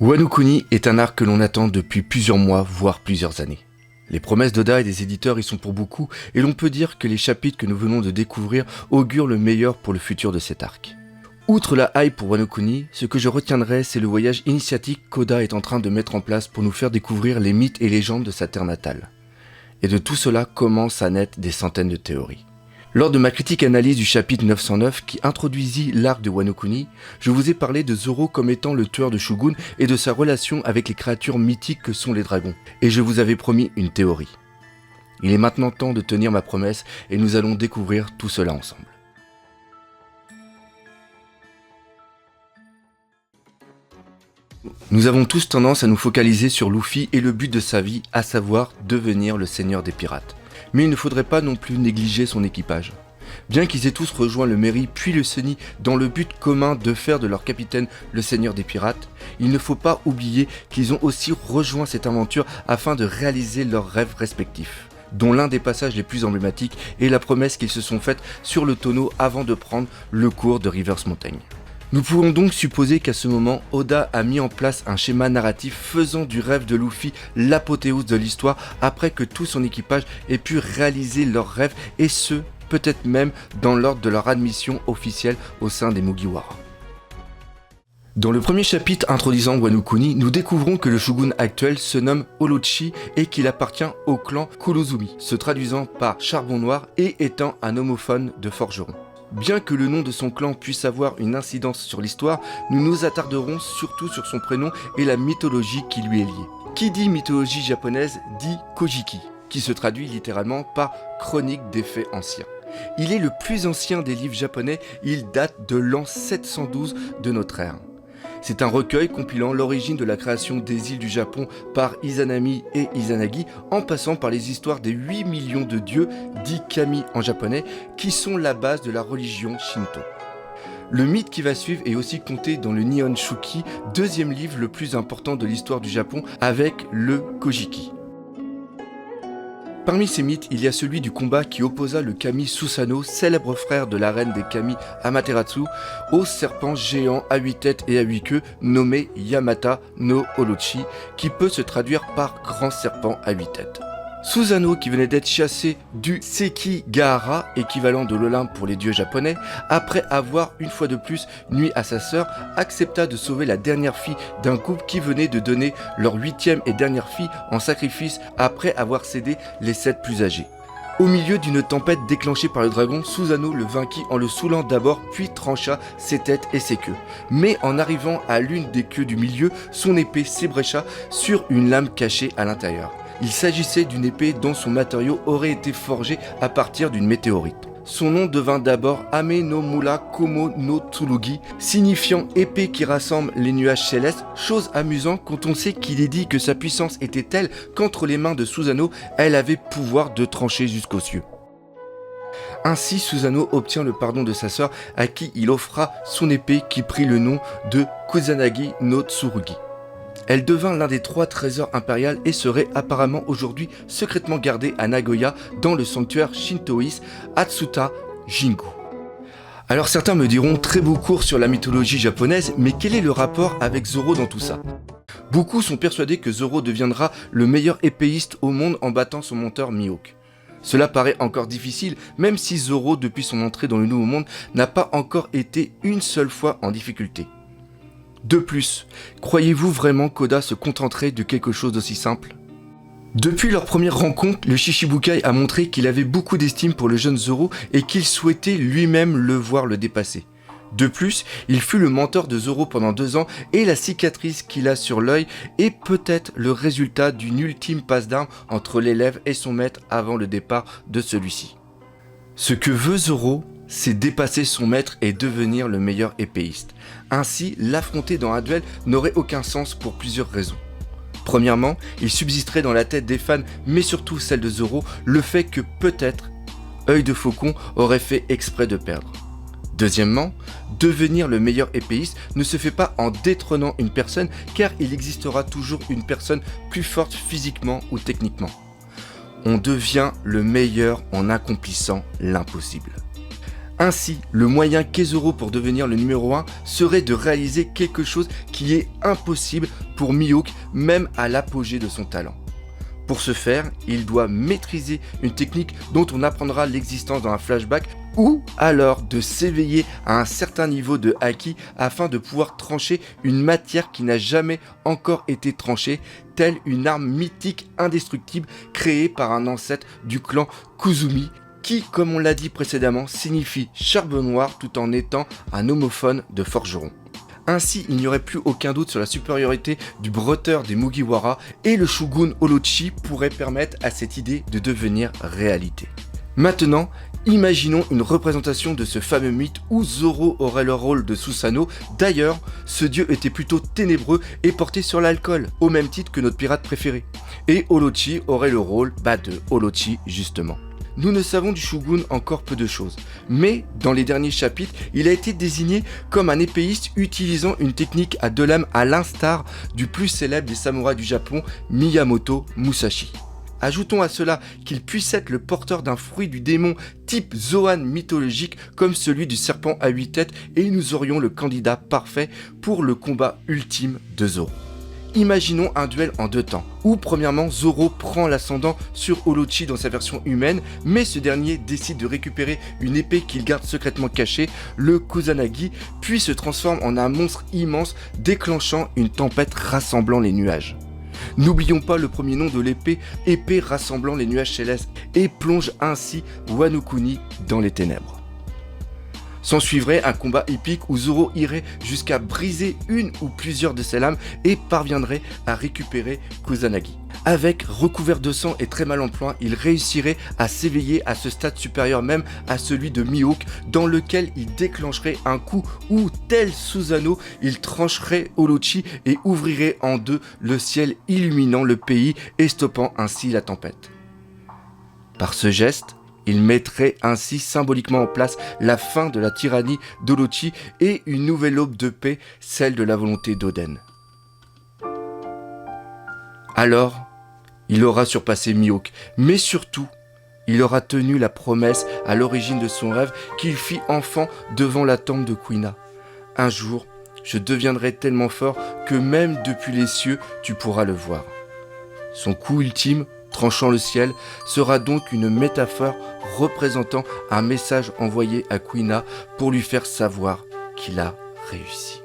Wano Kuni est un arc que l'on attend depuis plusieurs mois, voire plusieurs années. Les promesses d'Oda et des éditeurs y sont pour beaucoup, et l'on peut dire que les chapitres que nous venons de découvrir augurent le meilleur pour le futur de cet arc. Outre la hype pour Wano Kuni, ce que je retiendrai, c'est le voyage initiatique qu'Oda est en train de mettre en place pour nous faire découvrir les mythes et légendes de sa terre natale. Et de tout cela commencent à naître des centaines de théories. Lors de ma critique analyse du chapitre 909 qui introduisit l'arc de Wano Kuni, je vous ai parlé de Zoro comme étant le tueur de Shogun et de sa relation avec les créatures mythiques que sont les dragons. Et je vous avais promis une théorie. Il est maintenant temps de tenir ma promesse et nous allons découvrir tout cela ensemble. Nous avons tous tendance à nous focaliser sur Luffy et le but de sa vie, à savoir devenir le seigneur des pirates. Mais il ne faudrait pas non plus négliger son équipage. Bien qu'ils aient tous rejoint le Merry puis le Sunny dans le but commun de faire de leur capitaine le seigneur des pirates, il ne faut pas oublier qu'ils ont aussi rejoint cette aventure afin de réaliser leurs rêves respectifs, dont l'un des passages les plus emblématiques est la promesse qu'ils se sont faite sur le tonneau avant de prendre le cours de Rivers Mountain. Nous pouvons donc supposer qu'à ce moment, Oda a mis en place un schéma narratif faisant du rêve de Luffy l'apothéose de l'histoire après que tout son équipage ait pu réaliser leurs rêves et ce, peut-être même dans l'ordre de leur admission officielle au sein des Mugiwara. Dans le premier chapitre introduisant Wano Kuni, nous découvrons que le shogun actuel se nomme Orochi et qu'il appartient au clan Kurozumi, se traduisant par charbon noir et étant un homophone de forgeron. Bien que le nom de son clan puisse avoir une incidence sur l'histoire, nous nous attarderons surtout sur son prénom et la mythologie qui lui est liée. Qui dit mythologie japonaise dit Kojiki, qui se traduit littéralement par chronique des faits anciens. Il est le plus ancien des livres japonais, il date de l'an 712 de notre ère. C'est un recueil compilant l'origine de la création des îles du Japon par Izanami et Izanagi, en passant par les histoires des 8 millions de dieux, dits kami en japonais, qui sont la base de la religion Shinto. Le mythe qui va suivre est aussi compté dans le Nihon Shuki, deuxième livre le plus important de l'histoire du Japon, avec le Kojiki. Parmi ces mythes, il y a celui du combat qui opposa le kami Susanoo, célèbre frère de la reine des kami Amaterasu, au serpent géant à 8 têtes et à 8 queues nommé Yamata no Orochi, qui peut se traduire par grand serpent à 8 têtes. Susanoo, qui venait d'être chassé du Sekigahara, équivalent de l'Olympe pour les dieux japonais, après avoir une fois de plus nui à sa sœur, accepta de sauver la dernière fille d'un couple qui venait de donner leur 8e et dernière fille en sacrifice après avoir cédé les 7 plus âgés. Au milieu d'une tempête déclenchée par le dragon, Susanoo le vainquit en le saoulant d'abord puis trancha ses têtes et ses queues. Mais en arrivant à l'une des queues du milieu, son épée s'ébrécha sur une lame cachée à l'intérieur. Il s'agissait d'une épée dont son matériau aurait été forgé à partir d'une météorite. Son nom devint d'abord Ame no Mura Komo no Tsurugi, signifiant épée qui rassemble les nuages célestes, chose amusante quand on sait qu'il est dit que sa puissance était telle qu'entre les mains de Susanoo, elle avait pouvoir de trancher jusqu'aux cieux. Ainsi, Susanoo obtient le pardon de sa sœur à qui il offra son épée qui prit le nom de Kusanagi no Tsurugi. Elle devint l'un des 3 trésors impériaux et serait apparemment aujourd'hui secrètement gardée à Nagoya dans le sanctuaire shintoïste Atsuta Jingu. Alors certains me diront très beau cours sur la mythologie japonaise, mais quel est le rapport avec Zoro dans tout ça ? Beaucoup sont persuadés que Zoro deviendra le meilleur épéiste au monde en battant son mentor Mihawk. Cela paraît encore difficile, même si Zoro, depuis son entrée dans le Nouveau Monde, n'a pas encore été une seule fois en difficulté. De plus, croyez-vous vraiment qu'Oda se contenterait de quelque chose d'aussi simple ? Depuis leur première rencontre, le Shichibukai a montré qu'il avait beaucoup d'estime pour le jeune Zoro et qu'il souhaitait lui-même le voir le dépasser. De plus, il fut le mentor de Zoro pendant 2 ans et la cicatrice qu'il a sur l'œil est peut-être le résultat d'une ultime passe d'armes entre l'élève et son maître avant le départ de celui-ci. Ce que veut Zoro, c'est dépasser son maître et devenir le meilleur épéiste. Ainsi, l'affronter dans un duel n'aurait aucun sens pour plusieurs raisons. Premièrement, il subsisterait dans la tête des fans, mais surtout celle de Zoro, le fait que peut-être Œil de Faucon aurait fait exprès de perdre. Deuxièmement, devenir le meilleur épéiste ne se fait pas en détrônant une personne, car il existera toujours une personne plus forte physiquement ou techniquement. On devient le meilleur en accomplissant l'impossible. Ainsi, le moyen qu'ait Zoro pour devenir le numéro 1 serait de réaliser quelque chose qui est impossible pour Mihawk, même à l'apogée de son talent. Pour ce faire, il doit maîtriser une technique dont on apprendra l'existence dans un flashback, ou alors de s'éveiller à un certain niveau de haki afin de pouvoir trancher une matière qui n'a jamais encore été tranchée, telle une arme mythique indestructible créée par un ancêtre du clan Kuzumi, qui, comme on l'a dit précédemment, signifie charbon noir tout en étant un homophone de forgeron. Ainsi, il n'y aurait plus aucun doute sur la supériorité du bretteur des Mugiwara et le shogun Orochi pourrait permettre à cette idée de devenir réalité. Maintenant, imaginons une représentation de ce fameux mythe où Zoro aurait le rôle de Susanoo. D'ailleurs, ce dieu était plutôt ténébreux et porté sur l'alcool, au même titre que notre pirate préféré. Et Orochi aurait le rôle de Orochi justement. Nous ne savons du shogun encore peu de choses, mais dans les derniers chapitres, il a été désigné comme un épéiste utilisant une technique à deux lames à l'instar du plus célèbre des samouraïs du Japon, Miyamoto Musashi. Ajoutons à cela qu'il puisse être le porteur d'un fruit du démon type Zoan mythologique comme celui du serpent à 8 têtes et nous aurions le candidat parfait pour le combat ultime de Zoro. Imaginons un duel en deux temps, où premièrement Zoro prend l'ascendant sur Orochi dans sa version humaine, mais ce dernier décide de récupérer une épée qu'il garde secrètement cachée, le Kusanagi, puis se transforme en un monstre immense déclenchant une tempête rassemblant les nuages. N'oublions pas le premier nom de l'épée, épée rassemblant les nuages célestes, et plonge ainsi Wano Kuni dans les ténèbres. S'ensuivrait un combat épique où Zoro irait jusqu'à briser une ou plusieurs de ses lames et parviendrait à récupérer Kusanagi. Avec recouvert de sang et très mal en point, il réussirait à s'éveiller à ce stade supérieur même à celui de Mihawk, dans lequel il déclencherait un coup où, tel Susanoo, il trancherait Orochi et ouvrirait en deux le ciel illuminant le pays et stoppant ainsi la tempête. Par ce geste, il mettrait ainsi symboliquement en place la fin de la tyrannie d'Orochi et une nouvelle aube de paix, celle de la volonté d'Oden. Alors, il aura surpassé Mihawk, mais surtout, il aura tenu la promesse à l'origine de son rêve qu'il fit enfant devant la tombe de Kuina. Un jour, je deviendrai tellement fort que même depuis les cieux, tu pourras le voir. Son coup ultime, tranchant le ciel, sera donc une métaphore représentant un message envoyé à Kuina pour lui faire savoir qu'il a réussi.